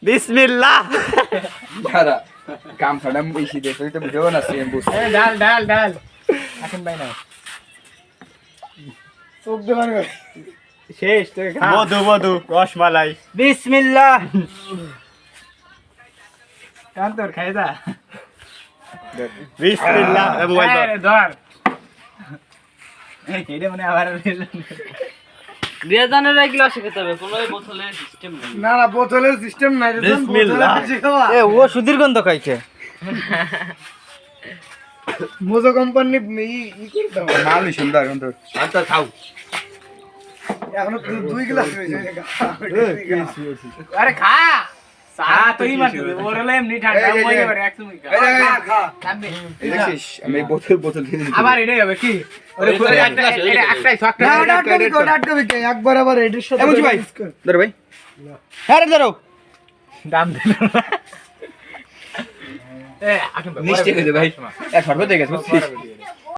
বিসমিল্লাহ। দাদা কাম ছাড়া বেশি দেখে তো ভিডিও বানাচ্ছি আমি বুঝছি। ডাল ডাল ডাল এখন ভাই না চোখ দেবার শেষ তুই খা মধু মধু রসমালাই। বিসমিল্লাহ কান তোর খাই দা বিসমিল্লাহ। মোবাইল ধর। ধর এটা মানে আবার রেজানের এক গ্লাসে খেতে হবে, কোনো বোতলের সিস্টেম নেই। না না বোতলের সিস্টেম নাই রে বিসমিল্লাহ। এ ও সুধীর গন্ধ খাইছে মোজো কোম্পানি ই করতে হবে মালই সুন্দর এখন তোর আচ্ছা খাও। এখনো 2 গ্লাস রয়েছে আরে খা চা তুই মারতে ওর হলো এমনি ঠান্ডা হয়ে যাবে এক সময় খা এই দেখছিস আমি বোতল খেয়ে দিচ্ছি। আবার এটাই হবে কি ওরে পুরো একটাই শক্ত একবার আবার এডির সাথে বুঝি ভাই ধর ভাই হ্যাঁ রে ধরো দাম দিল এ আকিম মিষ্টি খেয়ে দে ভাই এক শরবত হয়ে গেছে বুঝছিস?